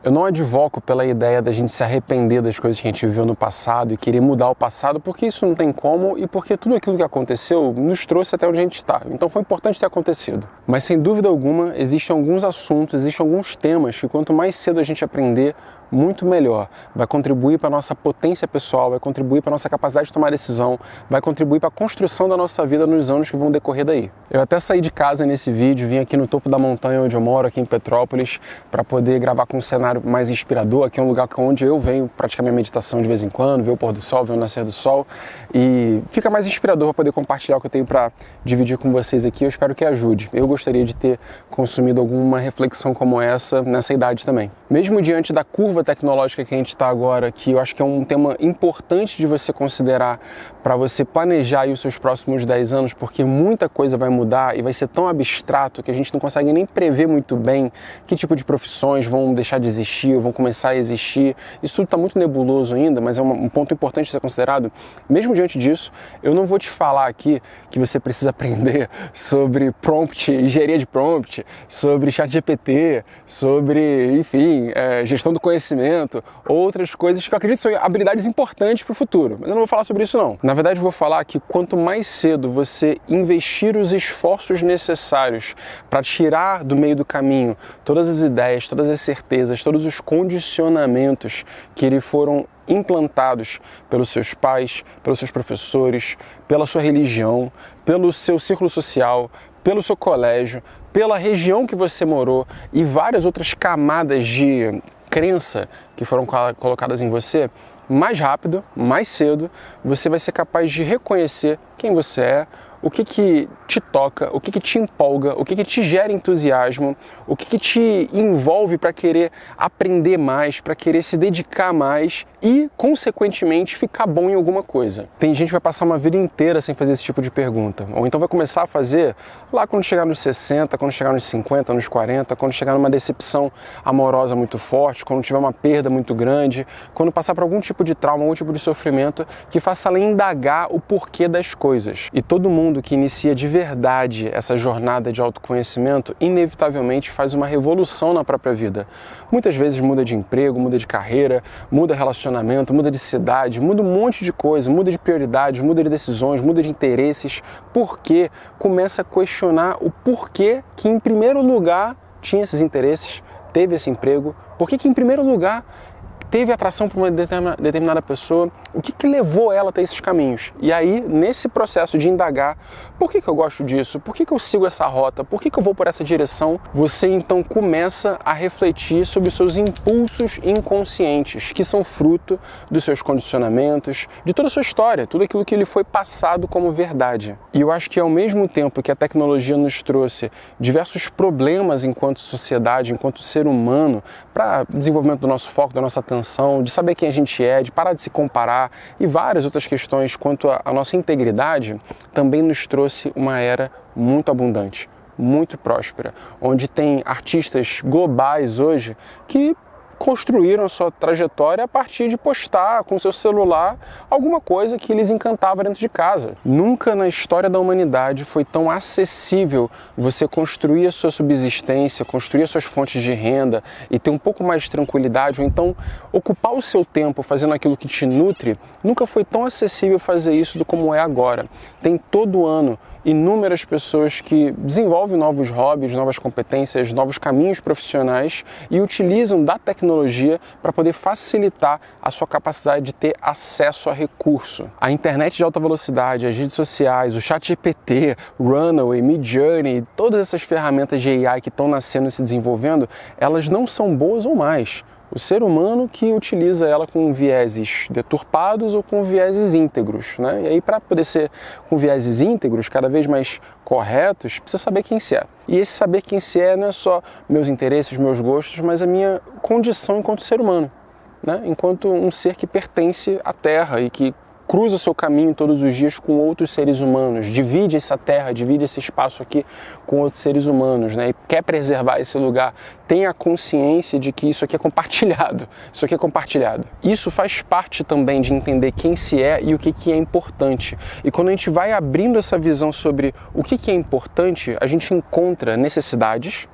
Eu não advoco pela ideia da gente se arrepender das coisas que a gente viveu no passado e querer mudar o passado, porque isso não tem como e porque tudo aquilo que aconteceu nos trouxe até onde a gente está. Então foi importante ter acontecido. Mas sem dúvida alguma, existem alguns assuntos, existem alguns temas que quanto mais cedo a gente aprender, muito melhor. Vai contribuir para a nossa potência pessoal, vai contribuir para a nossa capacidade de tomar decisão, vai contribuir para a construção da nossa vida nos anos que vão decorrer daí. Eu até saí de casa nesse vídeo, vim aqui no topo da montanha onde eu moro, aqui em Petrópolis, para poder gravar com um cenário mais inspirador. Aqui é um lugar onde eu venho praticar minha meditação de vez em quando, ver o pôr do sol, ver o nascer do sol, e fica mais inspirador para poder compartilhar o que eu tenho para dividir com vocês aqui. Eu espero que ajude. Eu gostaria de ter consumido alguma reflexão como essa nessa idade também. Mesmo diante da curva tecnológica que a gente está agora, que eu acho que é um tema importante de você considerar para você planejar aí os seus próximos 10 anos, porque muita coisa vai mudar e vai ser tão abstrato que a gente não consegue nem prever muito bem que tipo de profissões vão deixar de existir ou vão começar a existir. Isso tudo está muito nebuloso ainda, mas é um ponto importante de ser considerado. Mesmo diante disso, eu não vou te falar aqui que você precisa aprender sobre prompt, engenharia de prompt, sobre ChatGPT, sobre, enfim, gestão do conhecimento, outras coisas que eu acredito são habilidades importantes para o futuro, mas eu não vou falar sobre isso não. Na verdade, eu vou falar que quanto mais cedo você investir os esforços necessários para tirar do meio do caminho todas as ideias, todas as certezas, todos os condicionamentos que lhe foram implantados pelos seus pais, pelos seus professores, pela sua religião, pelo seu círculo social, pelo seu colégio, pela região que você morou e várias outras camadas de crença que foram colocadas em você, mais rápido, mais cedo, você vai ser capaz de reconhecer quem você é, o que te toca, o que te empolga, o que te gera entusiasmo, o que te envolve para querer aprender mais, para querer se dedicar mais e, consequentemente, ficar bom em alguma coisa. Tem gente que vai passar uma vida inteira sem fazer esse tipo de pergunta, ou então vai começar a fazer lá quando chegar nos 60, quando chegar nos 50, nos 40, quando chegar numa decepção amorosa muito forte, quando tiver uma perda muito grande, quando passar por algum tipo de trauma, algum tipo de sofrimento que faça ela indagar o porquê das coisas. E todo mundo que inicia de verdade essa jornada de autoconhecimento, inevitavelmente faz uma revolução na própria vida. Muitas vezes muda de emprego, muda de carreira, muda relacionamento, muda de cidade, muda um monte de coisa, muda de prioridades, muda de decisões, muda de interesses, porque começa a questionar o porquê que em primeiro lugar tinha esses interesses, teve esse emprego, por que em primeiro lugar teve atração por uma determinada pessoa, o que levou ela até esses caminhos. E aí, nesse processo de indagar, por que eu gosto disso? Por que eu sigo essa rota? Por que eu vou por essa direção? Você então começa a refletir sobre os seus impulsos inconscientes, que são fruto dos seus condicionamentos, de toda a sua história, tudo aquilo que lhe foi passado como verdade. E eu acho que ao mesmo tempo que a tecnologia nos trouxe diversos problemas enquanto sociedade, enquanto ser humano, para desenvolvimento do nosso foco, da nossa atenção, de saber quem a gente é, de parar de se comparar e várias outras questões quanto à nossa integridade, também nos trouxe uma era muito abundante, muito próspera, onde tem artistas globais hoje que construíram a sua trajetória a partir de postar com seu celular alguma coisa que lhes encantava dentro de casa. Nunca na história da humanidade foi tão acessível você construir a sua subsistência, construir as suas fontes de renda e ter um pouco mais de tranquilidade, ou então ocupar o seu tempo fazendo aquilo que te nutre. Nunca foi tão acessível fazer isso do como é agora. Tem todo ano inúmeras pessoas que desenvolvem novos hobbies, novas competências, novos caminhos profissionais e utilizam da tecnologia para poder facilitar a sua capacidade de ter acesso a recurso. A internet de alta velocidade, as redes sociais, o ChatGPT, Runway, Midjourney, todas essas ferramentas de AI que estão nascendo e se desenvolvendo, elas não são boas ou más. O ser humano que utiliza ela com vieses deturpados ou com vieses íntegros, né? E aí, para poder ser com vieses íntegros, cada vez mais corretos, precisa saber quem se é. E esse saber quem se é não é só meus interesses, meus gostos, mas a minha condição enquanto ser humano, né? Enquanto um ser que pertence à Terra e que cruza seu caminho todos os dias com outros seres humanos, divide essa terra, divide esse espaço aqui com outros seres humanos, né? E quer preservar esse lugar, tenha a consciência de que isso aqui é compartilhado. Isso aqui é compartilhado. Isso faz parte também de entender quem se é e o que é importante. E quando a gente vai abrindo essa visão sobre o que é importante, a gente encontra necessidades,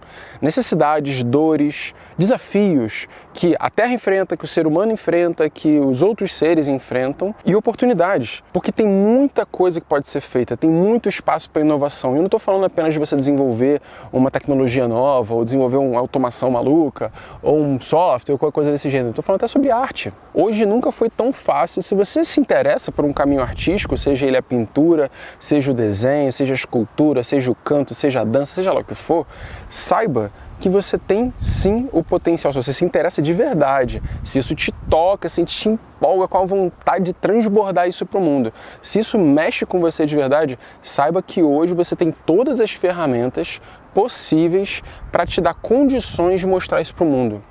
dores, desafios que a Terra enfrenta, que o ser humano enfrenta, que os outros seres enfrentam, e oportunidades. Porque tem muita coisa que pode ser feita, tem muito espaço para inovação. Eu não estou falando apenas de você desenvolver uma tecnologia nova, ou desenvolver uma automação maluca, ou um software, ou qualquer coisa desse gênero. Estou falando até sobre arte. Hoje nunca foi tão fácil. Se você se interessa por um caminho artístico, seja ele a pintura, seja o desenho, seja a escultura, seja o canto, seja a dança, seja lá o que for, saiba que você tem sim o potencial, se você se interessa de verdade, se isso te toca, se te empolga com a vontade de transbordar isso para o mundo, se isso mexe com você de verdade, saiba que hoje você tem todas as ferramentas possíveis para te dar condições de mostrar isso para o mundo.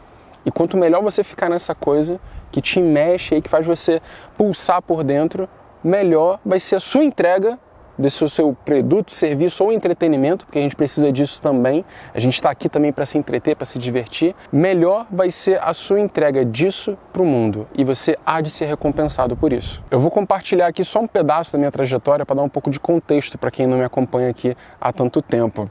E quanto melhor você ficar nessa coisa que te mexe e que faz você pulsar por dentro, melhor vai ser a sua entrega desse seu produto, serviço ou entretenimento, porque a gente precisa disso também, a gente está aqui também para se entreter, para se divertir, melhor vai ser a sua entrega disso para o mundo e você há de ser recompensado por isso. Eu vou compartilhar aqui só um pedaço da minha trajetória para dar um pouco de contexto para quem não me acompanha aqui há tanto tempo.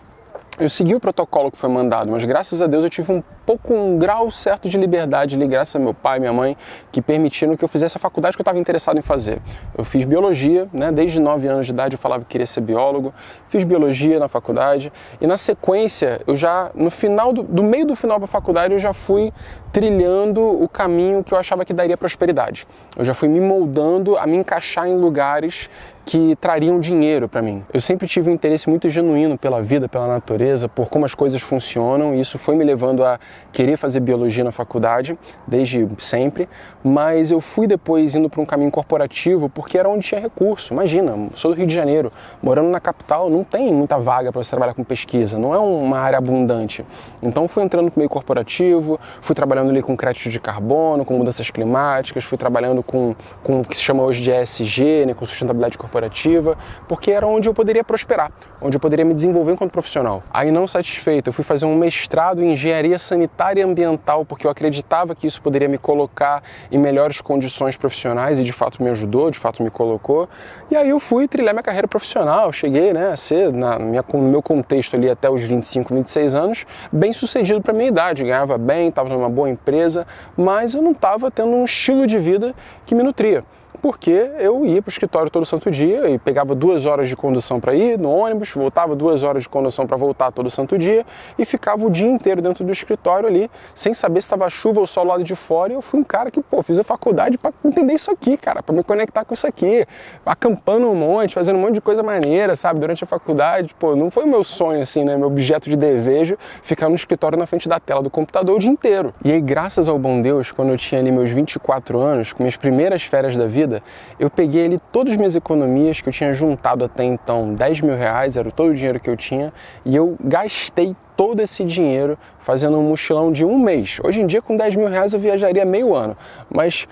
Eu segui o protocolo que foi mandado, mas graças a Deus eu tive um grau certo de liberdade ali, graças a meu pai e minha mãe, que permitiram que eu fizesse a faculdade que eu estava interessado em fazer. Eu fiz biologia, né? Desde 9 anos de idade eu falava que queria ser biólogo, fiz biologia na faculdade e na sequência, eu já, no final, do meio do final da faculdade, eu já fui trilhando o caminho que eu achava que daria prosperidade. Eu já fui me moldando a me encaixar em lugares que trariam dinheiro para mim. Eu sempre tive um interesse muito genuíno pela vida, pela natureza, por como as coisas funcionam, e isso foi me levando a querer fazer biologia na faculdade, desde sempre, mas eu fui depois indo para um caminho corporativo porque era onde tinha recurso. Imagina, sou do Rio de Janeiro, morando na capital, não tem muita vaga para você trabalhar com pesquisa, não é uma área abundante. Então fui entrando no meio corporativo, fui trabalhando ali com crédito de carbono, com mudanças climáticas, fui trabalhando com o que se chama hoje de ESG, né, com sustentabilidade corporativa, porque era onde eu poderia prosperar, onde eu poderia me desenvolver enquanto profissional. Aí, não satisfeito, eu fui fazer um mestrado em engenharia sanitária e ambiental, porque eu acreditava que isso poderia me colocar em melhores condições profissionais e de fato me ajudou, de fato me colocou. E aí eu fui trilhar minha carreira profissional, cheguei, né, a ser, no meu contexto ali até os 25, 26 anos, bem sucedido para minha idade, ganhava bem, estava numa boa empresa, mas eu não estava tendo um estilo de vida que me nutria. Porque eu ia para o escritório todo santo dia e pegava 2 horas de condução para ir no ônibus, voltava 2 horas de condução para voltar todo santo dia e ficava o dia inteiro dentro do escritório ali, sem saber se estava chuva ou sol lá de fora. E eu fui um cara que, fiz a faculdade para entender isso aqui, cara, para me conectar com isso aqui, acampando um monte, fazendo um monte de coisa maneira, sabe, durante a faculdade. Não foi o meu sonho, assim, né, meu objeto de desejo, ficar no escritório na frente da tela do computador o dia inteiro. E aí, graças ao bom Deus, quando eu tinha ali meus 24 anos, com minhas primeiras férias da vida, eu peguei ali todas as minhas economias que eu tinha juntado até então, 10 mil reais, era todo o dinheiro que eu tinha, e eu gastei todo esse dinheiro fazendo um mochilão de 1 mês. Hoje em dia, com 10 mil reais, eu viajaria meio ano, mas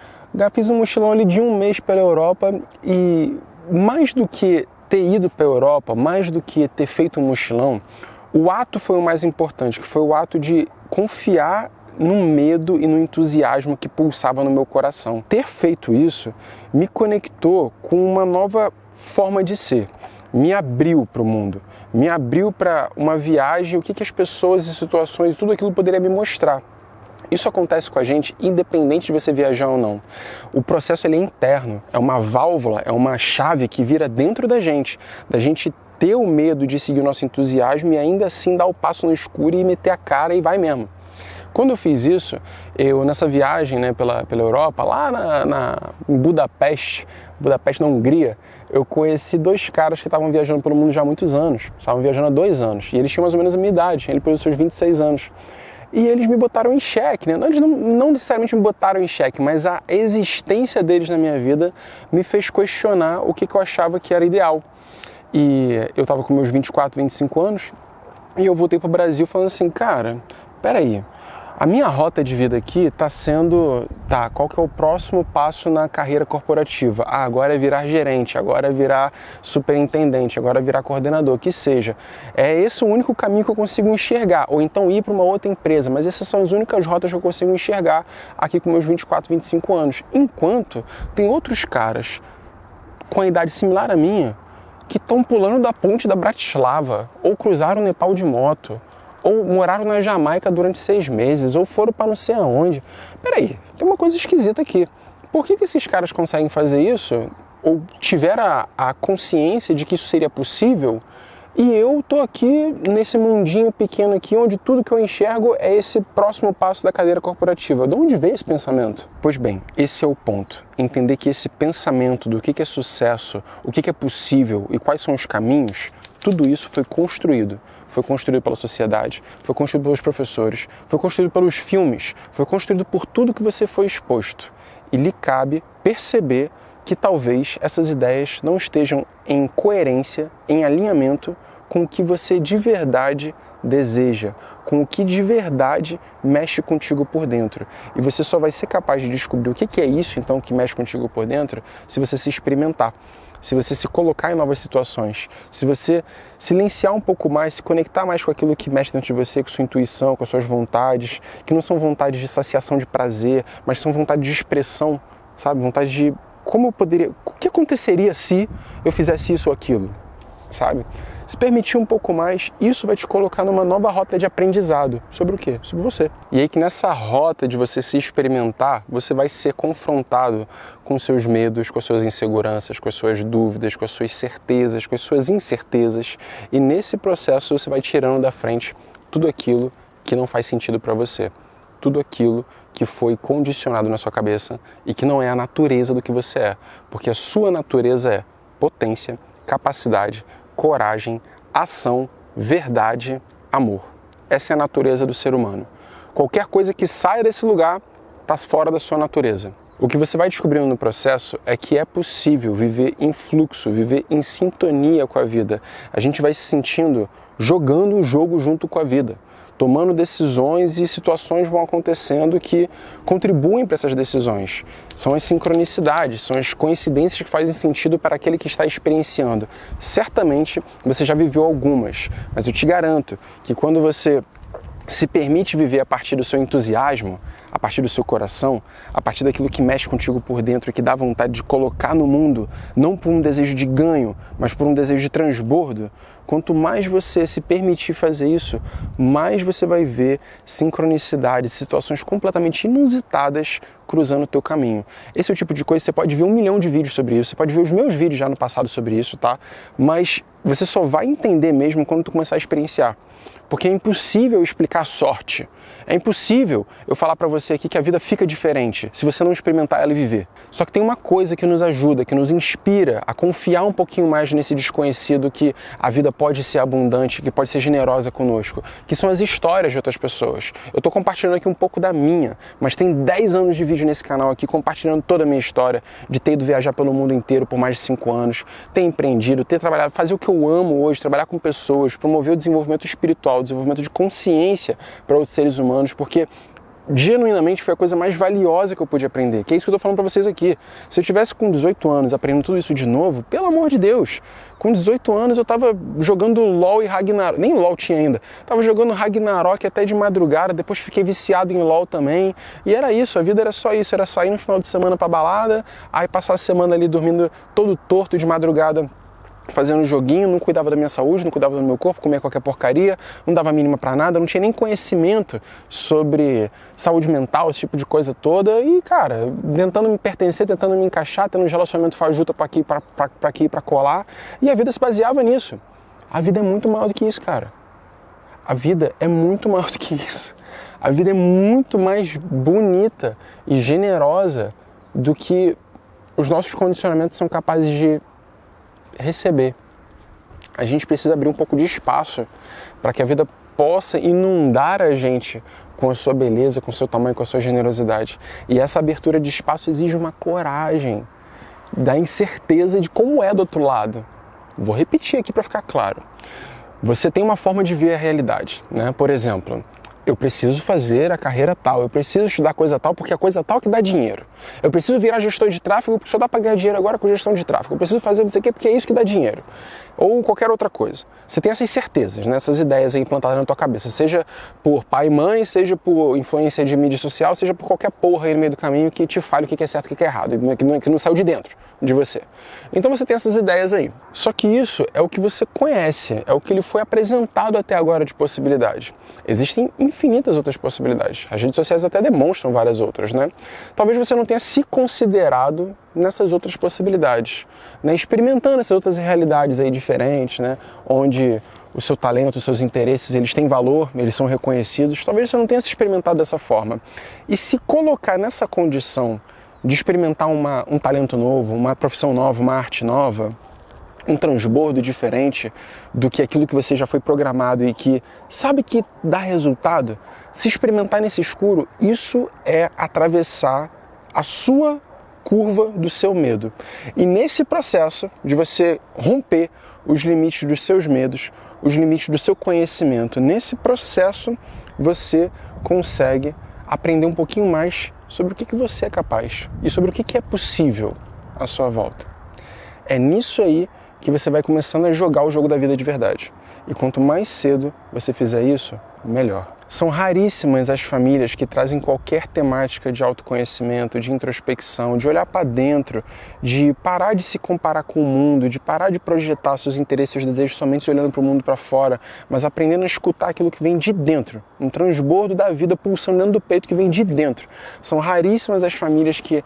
fiz um mochilão ali de 1 mês pela Europa e mais do que ter ido para a Europa, mais do que ter feito um mochilão, o ato foi o mais importante, que foi o ato de confiar no medo e no entusiasmo que pulsava no meu coração. Ter feito isso me conectou com uma nova forma de ser, me abriu para o mundo, me abriu para uma viagem, o que as pessoas e situações, tudo aquilo poderia me mostrar. Isso acontece com a gente independente de você viajar ou não. O processo ele é interno, é uma válvula, é uma chave que vira dentro da gente ter o medo de seguir o nosso entusiasmo e ainda assim dar o passo no escuro e meter a cara e vai mesmo. Quando eu fiz isso, nessa viagem, né, pela Europa, lá em Budapeste, na Hungria, eu conheci 2 caras que estavam viajando pelo mundo já há muitos anos, estavam viajando há 2 anos, e eles tinham mais ou menos a minha idade, ele pelos seus 26 anos. E eles me botaram em xeque, né? Eles não necessariamente me botaram em xeque, mas a existência deles na minha vida me fez questionar o que eu achava que era ideal. E eu estava com meus 24, 25 anos, e eu voltei para o Brasil falando assim, cara, peraí, A minha rota de vida aqui está sendo, qual que é o próximo passo na carreira corporativa? Agora é virar gerente, agora é virar superintendente, agora é virar coordenador, que seja. É esse o único caminho que eu consigo enxergar, ou então ir para uma outra empresa, mas essas são as únicas rotas que eu consigo enxergar aqui com meus 24, 25 anos. Enquanto tem outros caras com a idade similar à minha, que estão pulando da ponte da Bratislava, ou cruzaram o Nepal de moto, ou moraram na Jamaica durante 6 meses, ou foram para não sei aonde. Peraí, tem uma coisa esquisita aqui. Por que esses caras conseguem fazer isso, ou tiveram a consciência de que isso seria possível, e eu tô aqui nesse mundinho pequeno aqui, onde tudo que eu enxergo é esse próximo passo da cadeira corporativa? De onde veio esse pensamento? Pois bem, esse é o ponto. Entender que esse pensamento do que é sucesso, o que é possível e quais são os caminhos, tudo isso foi construído. Foi construído pela sociedade, foi construído pelos professores, foi construído pelos filmes, foi construído por tudo que você foi exposto. E lhe cabe perceber que talvez essas ideias não estejam em coerência, em alinhamento com o que você de verdade deseja, com o que de verdade mexe contigo por dentro. E você só vai ser capaz de descobrir o que é isso, então, que mexe contigo por dentro, se você se experimentar. Se você se colocar em novas situações, se você silenciar um pouco mais, se conectar mais com aquilo que mexe dentro de você, com sua intuição, com as suas vontades, que não são vontades de saciação de prazer, mas são vontades de expressão, sabe? Vontade de como eu poderia, o que aconteceria se eu fizesse isso ou aquilo, sabe? Se permitir um pouco mais, isso vai te colocar numa nova rota de aprendizado. Sobre o quê? Sobre você. E aí que nessa rota de você se experimentar, você vai ser confrontado com os seus medos, com as suas inseguranças, com as suas dúvidas, com as suas certezas, com as suas incertezas. E nesse processo você vai tirando da frente tudo aquilo que não faz sentido para você. Tudo aquilo que foi condicionado na sua cabeça e que não é a natureza do que você é. Porque a sua natureza é potência, capacidade, coragem, ação, verdade, amor. Essa é a natureza do ser humano. Qualquer coisa que saia desse lugar está fora da sua natureza. O que você vai descobrindo no processo é que é possível viver em fluxo, viver em sintonia com a vida. A gente vai se sentindo jogando o jogo junto com a vida, tomando decisões e situações vão acontecendo que contribuem para essas decisões. São as sincronicidades, são as coincidências que fazem sentido para aquele que está experienciando. Certamente você já viveu algumas, mas eu te garanto que quando você se permite viver a partir do seu entusiasmo, a partir do seu coração, a partir daquilo que mexe contigo por dentro e que dá vontade de colocar no mundo, não por um desejo de ganho, mas por um desejo de transbordo, quanto mais você se permitir fazer isso, mais você vai ver sincronicidades, situações completamente inusitadas cruzando o teu caminho. Esse é o tipo de coisa, você pode ver 1 milhão de vídeos sobre isso, você pode ver os meus vídeos já no passado sobre isso, tá? Mas você só vai entender mesmo quando tu começar a experienciar. Porque é impossível explicar sorte. É impossível eu falar para você aqui que a vida fica diferente se você não experimentar ela e viver. Só que tem uma coisa que nos ajuda, que nos inspira a confiar um pouquinho mais nesse desconhecido, que a vida pode ser abundante, que pode ser generosa conosco, que são as histórias de outras pessoas. Eu estou compartilhando aqui um pouco da minha, mas tem 10 anos de vídeo nesse canal aqui compartilhando toda a minha história, de ter ido viajar pelo mundo inteiro por mais de 5 anos, ter empreendido, ter trabalhado, fazer o que eu amo hoje, trabalhar com pessoas, promover o desenvolvimento espiritual, o desenvolvimento de consciência para outros seres humanos, porque genuinamente foi a coisa mais valiosa que eu pude aprender, que é isso que eu tô falando para vocês aqui. Se eu tivesse com 18 anos aprendendo tudo isso de novo, pelo amor de Deus, com 18 anos eu tava jogando LOL e Ragnarok, nem LOL tinha ainda, tava jogando Ragnarok até de madrugada, depois fiquei viciado em LOL também, e era isso, a vida era só isso, era sair no final de semana pra balada, aí passar a semana ali dormindo todo torto de madrugada, fazendo um joguinho, não cuidava da minha saúde, não cuidava do meu corpo, comia qualquer porcaria, não dava mínima pra nada, não tinha nem conhecimento sobre saúde mental, esse tipo de coisa toda, e cara, tentando me pertencer, tentando me encaixar, tendo um relacionamento fajuta pra aqui e pra colar, e a vida se baseava nisso. A vida é muito maior do que isso, cara. A vida é muito maior do que isso. A vida é muito mais bonita e generosa do que os nossos condicionamentos são capazes de receber. A gente precisa abrir um pouco de espaço para que a vida possa inundar a gente com a sua beleza, com o seu tamanho, com a sua generosidade. E essa abertura de espaço exige uma coragem, da incerteza de como é do outro lado. Vou repetir aqui para ficar claro. Você tem uma forma de ver a realidade, né? Por exemplo, Eu preciso fazer a carreira tal, eu preciso estudar coisa tal porque é coisa tal que dá dinheiro. Eu preciso virar gestor de tráfego porque só dá para ganhar dinheiro agora com gestão de tráfego. Eu preciso fazer não sei o quê porque é isso que dá dinheiro. Ou qualquer outra coisa. Você tem essas certezas, né? Essas ideias aí implantadas na tua cabeça. Seja por pai e mãe, seja por influência de mídia social, seja por qualquer porra aí no meio do caminho que te fale o que é certo e o que é errado. Que não saiu de dentro de você. Então você tem essas ideias aí. Só que isso é o que você conhece, é o que lhe foi apresentado até agora de possibilidade. Existem infinitas outras possibilidades. As redes sociais até demonstram várias outras, né? Talvez você não tenha se considerado nessas outras possibilidades, né? Experimentando essas outras realidades aí diferentes, né? Onde o seu talento, os seus interesses, eles têm valor, eles são reconhecidos. Talvez você não tenha se experimentado dessa forma. E se colocar nessa condição de experimentar um talento novo, uma profissão nova, uma arte nova, um transbordo diferente do que aquilo que você já foi programado e que sabe que dá resultado, se experimentar nesse escuro, isso é atravessar a sua curva do seu medo. E nesse processo de você romper os limites dos seus medos, os limites do seu conhecimento, nesse processo você consegue aprender um pouquinho mais sobre o que você é capaz e sobre o que é possível à sua volta. É nisso aí que você vai começando a jogar o jogo da vida de verdade. E quanto mais cedo você fizer isso, melhor. São raríssimas as famílias que trazem qualquer temática de autoconhecimento, de introspecção, de olhar para dentro, de parar de se comparar com o mundo, de parar de projetar seus interesses e seus desejos somente olhando para o mundo para fora, mas aprendendo a escutar aquilo que vem de dentro, um transbordo da vida pulsando dentro do peito que vem de dentro. São raríssimas as famílias que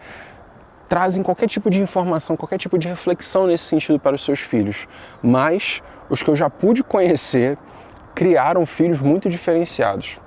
trazem qualquer tipo de informação, qualquer tipo de reflexão nesse sentido para os seus filhos. Mas os que eu já pude conhecer criaram filhos muito diferenciados.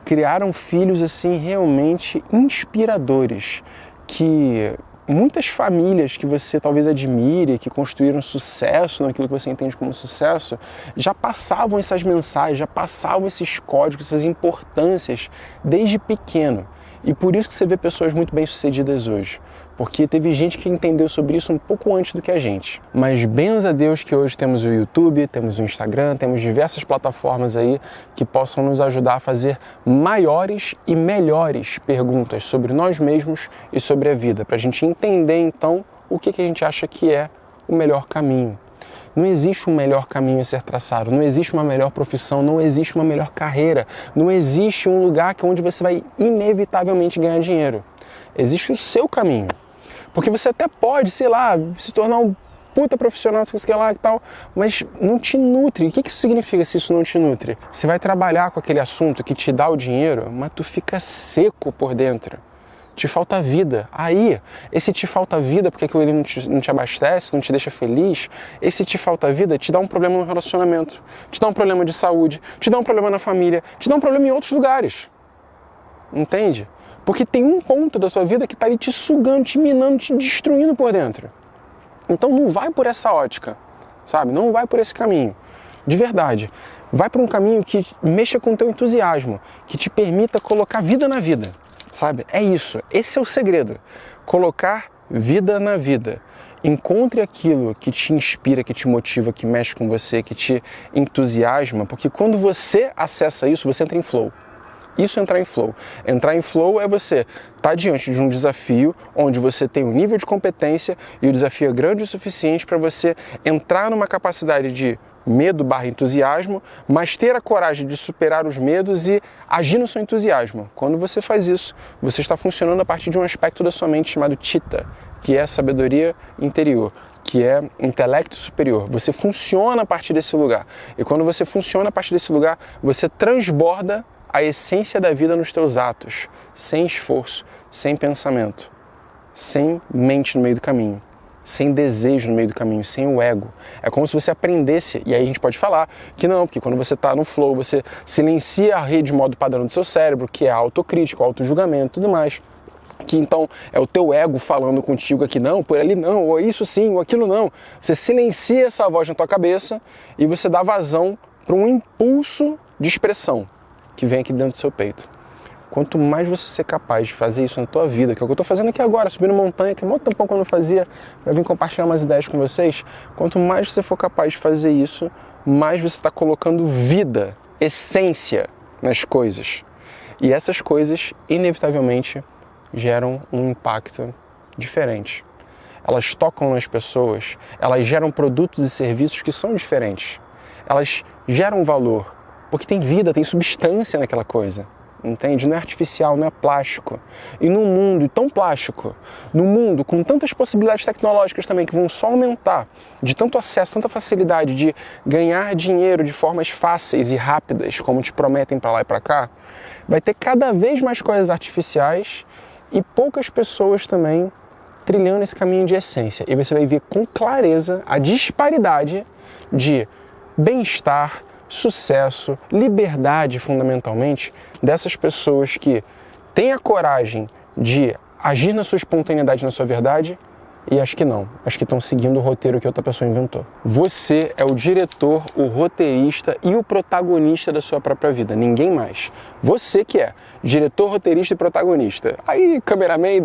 Criaram filhos assim realmente inspiradores, que muitas famílias que você talvez admire, que construíram sucesso naquilo que você entende como sucesso, já passavam essas mensagens, já passavam esses códigos, essas importâncias desde pequeno. E por isso que você vê pessoas muito bem-sucedidas hoje. Porque teve gente que entendeu sobre isso um pouco antes do que a gente. Mas benza a Deus que hoje temos o YouTube, temos o Instagram, temos diversas plataformas aí que possam nos ajudar a fazer maiores e melhores perguntas sobre nós mesmos e sobre a vida, para a gente entender então o que a gente acha que é o melhor caminho. Não existe um melhor caminho a ser traçado, não existe uma melhor profissão, não existe uma melhor carreira, não existe um lugar onde você vai inevitavelmente ganhar dinheiro. Existe o seu caminho. Porque você até pode, sei lá, se tornar um puta profissional, se você lá e tal, mas não te nutre. O que isso significa se isso não te nutre? Você vai trabalhar com aquele assunto que te dá o dinheiro, mas tu fica seco por dentro. Te falta vida. Aí, esse te falta vida porque aquilo ali não te abastece, não te deixa feliz, esse te falta vida te dá um problema no relacionamento, te dá um problema de saúde, te dá um problema na família, te dá um problema em outros lugares. Entende? Porque tem um ponto da sua vida que está ali te sugando, te minando, te destruindo por dentro. Então não vai por essa ótica, sabe? Não vai por esse caminho. De verdade. Vai por um caminho que mexa com o teu entusiasmo, que te permita colocar vida na vida, sabe? É isso. Esse é o segredo. Colocar vida na vida. Encontre aquilo que te inspira, que te motiva, que mexe com você, que te entusiasma, porque quando você acessa isso, você entra em flow. Isso é entrar em flow. Entrar em flow é você estar diante de um desafio onde você tem um nível de competência e o desafio é grande o suficiente para você entrar numa capacidade de medo/entusiasmo, mas ter a coragem de superar os medos e agir no seu entusiasmo. Quando você faz isso, você está funcionando a partir de um aspecto da sua mente chamado Chitta, que é a sabedoria interior, que é intelecto superior. Você funciona a partir desse lugar. E quando você funciona a partir desse lugar, você transborda a essência da vida nos teus atos, sem esforço, sem pensamento, sem mente no meio do caminho, sem desejo no meio do caminho, sem o ego. É como se você aprendesse, e aí a gente pode falar que não, porque quando você está no flow, você silencia a rede de modo padrão do seu cérebro, que é a autocrítica, o autojulgamento e tudo mais. Que então é o teu ego falando contigo aqui, não, por ali não, ou isso sim, ou aquilo não. Você silencia essa voz na tua cabeça e você dá vazão para um impulso de expressão que vem aqui dentro do seu peito. Quanto mais você ser capaz de fazer isso na tua vida, que é o que eu estou fazendo aqui agora, subindo montanha, que há muito tempo quando eu fazia, para vir compartilhar umas ideias com vocês, quanto mais você for capaz de fazer isso, mais você está colocando vida, essência nas coisas. E essas coisas, inevitavelmente, geram um impacto diferente. Elas tocam nas pessoas, elas geram produtos e serviços que são diferentes. Elas geram valor, porque tem vida, tem substância naquela coisa. Entende? Não é artificial, não é plástico. E num mundo tão plástico, num mundo com tantas possibilidades tecnológicas também que vão só aumentar, de tanto acesso, tanta facilidade de ganhar dinheiro de formas fáceis e rápidas, como te prometem para lá e para cá, vai ter cada vez mais coisas artificiais e poucas pessoas também trilhando esse caminho de essência. E você vai ver com clareza a disparidade de bem-estar, sucesso, liberdade, fundamentalmente, dessas pessoas que têm a coragem de agir na sua espontaneidade, na sua verdade, e as que não, as que estão seguindo o roteiro que outra pessoa inventou. Você é o diretor, o roteirista e o protagonista da sua própria vida, ninguém mais. Você que é diretor, roteirista e protagonista. Aí, o cameraman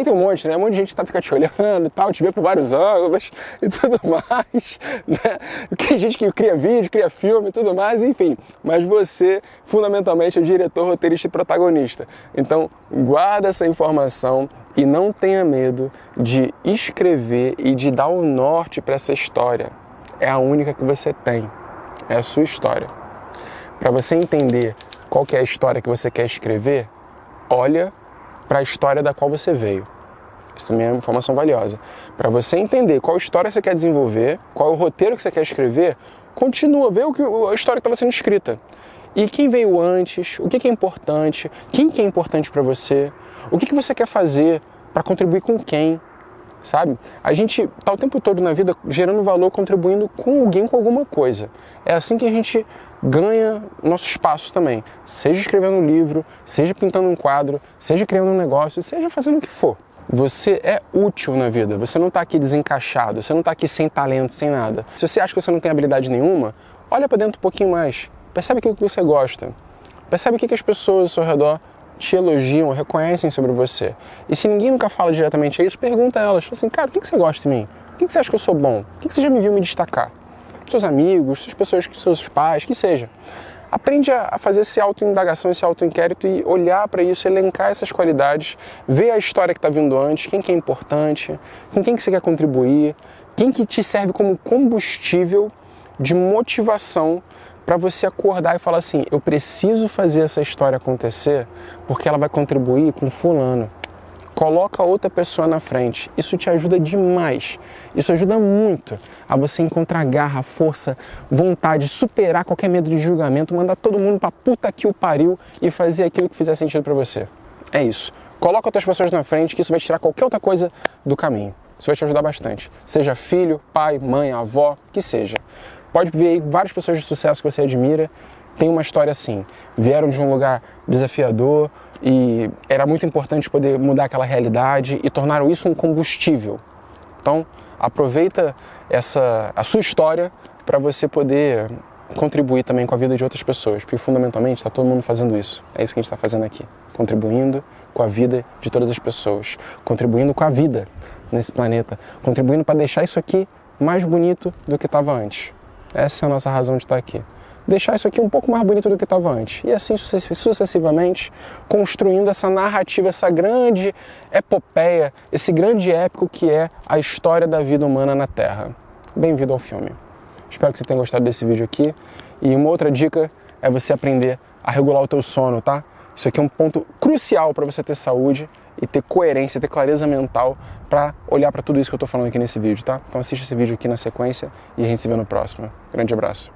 tem um monte, né? Um monte de gente que fica te olhando e tal, te vê por vários ângulos e tudo mais, né? Tem gente que cria vídeo, cria filme e tudo mais, enfim. Mas você, fundamentalmente, é o diretor, roteirista e protagonista. Então, guarda essa informação e não tenha medo de escrever e de dar o norte para essa história. É a única que você tem. É a sua história. Para você entender qual que é a história que você quer escrever, olha para a história da qual você veio. Isso também é uma informação valiosa. Para você entender qual história você quer desenvolver, qual é o roteiro que você quer escrever, continua, vê a história que estava sendo escrita. E quem veio antes, o que é importante, quem que é importante para você, o que você quer fazer para contribuir com quem, sabe? A gente está o tempo todo na vida gerando valor, contribuindo com alguém, com alguma coisa. É assim que a gente ganha nosso espaço também. Seja escrevendo um livro, seja pintando um quadro, seja criando um negócio, seja fazendo o que for. Você é útil na vida, você não está aqui desencaixado, você não está aqui sem talento, sem nada. Se você acha que você não tem habilidade nenhuma, olha para dentro um pouquinho mais. Percebe aquilo que você gosta. Percebe o que as pessoas ao seu redor te elogiam, reconhecem sobre você. E se ninguém nunca fala diretamente isso, pergunta a elas. Fala assim, cara, o que você gosta de mim? O que você acha que eu sou bom? O que você já me viu me destacar? Seus amigos, suas pessoas, seus pais, que seja. Aprende a fazer essa autoindagação, esse autoinquérito e olhar para isso, elencar essas qualidades, ver a história que está vindo antes, quem que é importante, com quem que você quer contribuir, quem que te serve como combustível de motivação para você acordar e falar assim, eu preciso fazer essa história acontecer porque ela vai contribuir com fulano. Coloca outra pessoa na frente. Isso te ajuda demais. Isso ajuda muito a você encontrar garra, força, vontade, superar qualquer medo de julgamento, mandar todo mundo pra puta que o pariu e fazer aquilo que fizer sentido pra você. É isso. Coloca outras pessoas na frente que isso vai tirar qualquer outra coisa do caminho. Isso vai te ajudar bastante. Seja filho, pai, mãe, avó, que seja. Pode ver aí várias pessoas de sucesso que você admira, tem uma história assim. Vieram de um lugar desafiador e era muito importante poder mudar aquela realidade e tornaram isso um combustível. Então, aproveita a sua história para você poder contribuir também com a vida de outras pessoas, porque fundamentalmente está todo mundo fazendo isso. É isso que a gente está fazendo aqui, contribuindo com a vida de todas as pessoas, contribuindo com a vida nesse planeta, contribuindo para deixar isso aqui mais bonito do que estava antes. Essa é a nossa razão de estar aqui. Deixar isso aqui um pouco mais bonito do que estava antes. E assim sucessivamente, construindo essa narrativa, essa grande epopeia, esse grande épico que é a história da vida humana na Terra. Bem-vindo ao filme. Espero que você tenha gostado desse vídeo aqui. E uma outra dica é você aprender a regular o teu sono, tá? Isso aqui é um ponto crucial para você ter saúde e ter coerência, ter clareza mental para olhar para tudo isso que eu estou falando aqui nesse vídeo, tá? Então assiste esse vídeo aqui na sequência e a gente se vê no próximo. Grande abraço.